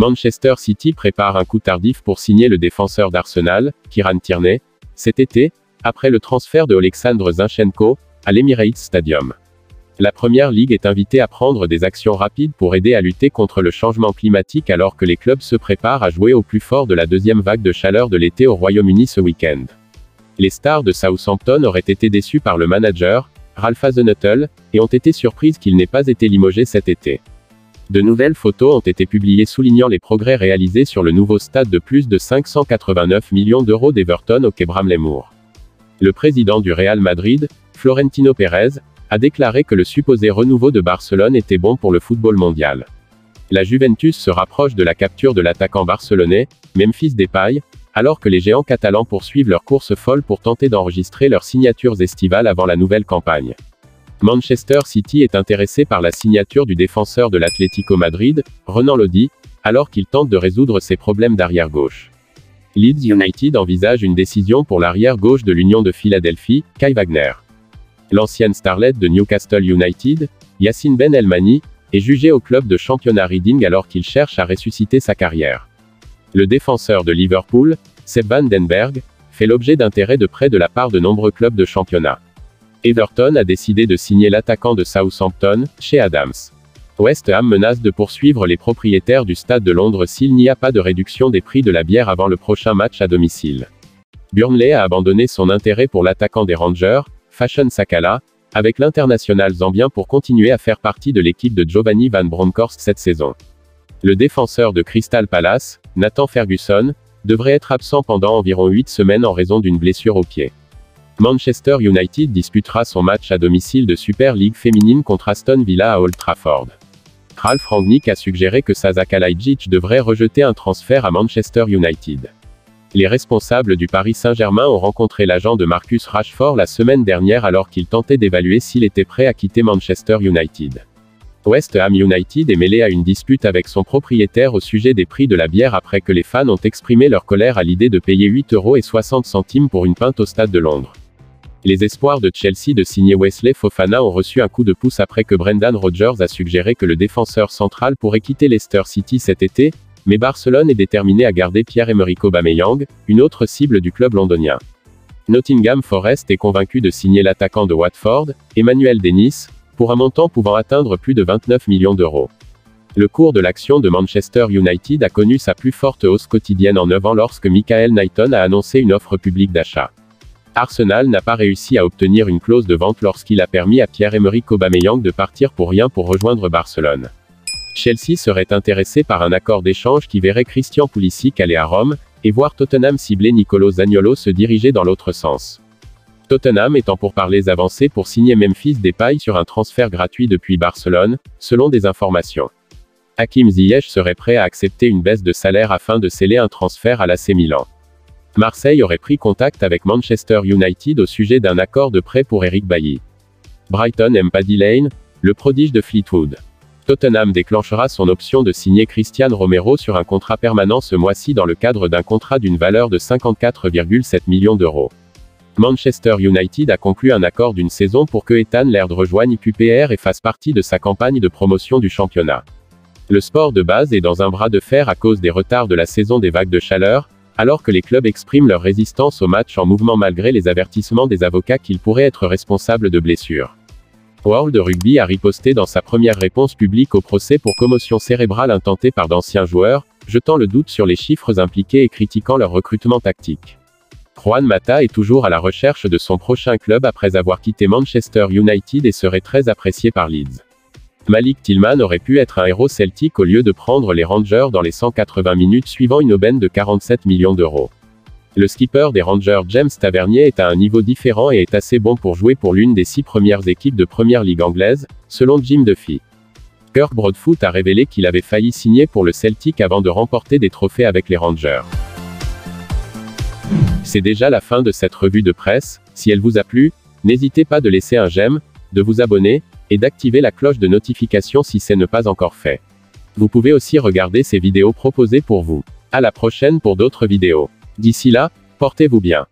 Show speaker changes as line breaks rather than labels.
Manchester City prépare un coup tardif pour signer le défenseur d'Arsenal, Kieran Tierney, cet été, après le transfert de Oleksandr Zinchenko à l'Emirates Stadium. La Première Ligue est invitée à prendre des actions rapides pour aider à lutter contre le changement climatique alors que les clubs se préparent à jouer au plus fort de la deuxième vague de chaleur de l'été au Royaume-Uni ce week-end. Les Stars de Southampton auraient été déçus par le manager, Ralph Hasenhüttl, et ont été surprises qu'il n'ait pas été limogé cet été. De nouvelles photos ont été publiées soulignant les progrès réalisés sur le nouveau stade de plus de 589 millions d'euros d'Everton au quai Bramley-Moore. Le président du Real Madrid, Florentino Pérez, a déclaré que le supposé renouveau de Barcelone était bon pour le football mondial. La Juventus se rapproche de la capture de l'attaquant barcelonais, Memphis Depay, alors que les géants catalans poursuivent leur course folle pour tenter d'enregistrer leurs signatures estivales avant la nouvelle campagne. Manchester City est intéressé par la signature du défenseur de l'Atlético Madrid, Renan Lodi, alors qu'il tente de résoudre ses problèmes d'arrière-gauche. Leeds United envisage une décision pour l'arrière-gauche de l'Union de Philadelphie, Kai Wagner. L'ancienne starlet de Newcastle United, Yacine Ben Elmani, est jugé au club de championnat Reading alors qu'il cherche à ressusciter sa carrière. Le défenseur de Liverpool, Sepp van den Berg, fait l'objet d'intérêt de prêt de la part de nombreux clubs de championnat. Everton a décidé de signer l'attaquant de Southampton, Che Adams. West Ham menace de poursuivre les propriétaires du Stade de Londres s'il n'y a pas de réduction des prix de la bière avant le prochain match à domicile. Burnley a abandonné son intérêt pour l'attaquant des Rangers, Fashion Sakala, avec l'international zambien pour continuer à faire partie de l'équipe de Giovanni Van Bronckhorst cette saison. Le défenseur de Crystal Palace, Nathan Ferguson, devrait être absent pendant environ 8 semaines en raison d'une blessure au pied. Manchester United disputera son match à domicile de Super League féminine contre Aston Villa à Old Trafford. Ralf Rangnick a suggéré que Sasa Kalajdzic devrait rejeter un transfert à Manchester United. Les responsables du Paris Saint-Germain ont rencontré l'agent de Marcus Rashford la semaine dernière alors qu'il tentait d'évaluer s'il était prêt à quitter Manchester United. West Ham United est mêlé à une dispute avec son propriétaire au sujet des prix de la bière après que les fans ont exprimé leur colère à l'idée de payer 8,60 € pour une pinte au Stade de Londres. Les espoirs de Chelsea de signer Wesley Fofana ont reçu un coup de pouce après que Brendan Rodgers a suggéré que le défenseur central pourrait quitter Leicester City cet été, mais Barcelone est déterminé à garder Pierre-Emerick Aubameyang, une autre cible du club londonien. Nottingham Forest est convaincu de signer l'attaquant de Watford, Emmanuel Dennis, pour un montant pouvant atteindre plus de 29 millions d'euros. Le cours de l'action de Manchester United a connu sa plus forte hausse quotidienne en 9 ans lorsque Michael Knighton a annoncé une offre publique d'achat. Arsenal n'a pas réussi à obtenir une clause de vente lorsqu'il a permis à Pierre-Emerick Aubameyang de partir pour rien pour rejoindre Barcelone. Chelsea serait intéressé par un accord d'échange qui verrait Christian Pulisic aller à Rome, et voir Tottenham cibler Nicolo Zaniolo se diriger dans l'autre sens. Tottenham est en pourparlers avancés pour signer Memphis Depay sur un transfert gratuit depuis Barcelone, selon des informations. Hakim Ziyech serait prêt à accepter une baisse de salaire afin de sceller un transfert à l'AC Milan. Marseille aurait pris contact avec Manchester United au sujet d'un accord de prêt pour Eric Bailly. Brighton aime Paddy Lane, le prodige de Fleetwood. Tottenham déclenchera son option de signer Christian Romero sur un contrat permanent ce mois-ci dans le cadre d'un contrat d'une valeur de 54,7 millions d'euros. Manchester United a conclu un accord d'une saison pour que Ethan Laird rejoigne QPR et fasse partie de sa campagne de promotion du championnat. Le sport de base est dans un bras de fer à cause des retards de la saison des vagues de chaleur, alors que les clubs expriment leur résistance au match en mouvement malgré les avertissements des avocats qu'ils pourraient être responsables de blessures. World Rugby a riposté dans sa première réponse publique au procès pour commotion cérébrale intentée par d'anciens joueurs, jetant le doute sur les chiffres impliqués et critiquant leur recrutement tactique. Juan Mata est toujours à la recherche de son prochain club après avoir quitté Manchester United et serait très apprécié par Leeds. Malik Tillman aurait pu être un héros celtique au lieu de prendre les Rangers dans les 180 minutes suivant une aubaine de 47 millions d'euros. Le skipper des Rangers James Tavernier est à un niveau différent et est assez bon pour jouer pour l'une des 6 premières équipes de Première Ligue anglaise, selon Jim Duffy. Kirk Broadfoot a révélé qu'il avait failli signer pour le Celtic avant de remporter des trophées avec les Rangers. C'est déjà la fin de cette revue de presse. Si elle vous a plu, n'hésitez pas de laisser un j'aime, de vous abonner, et d'activer la cloche de notification si ce n'est pas encore fait. Vous pouvez aussi regarder ces vidéos proposées pour vous. À la prochaine pour d'autres vidéos. D'ici là, portez-vous bien.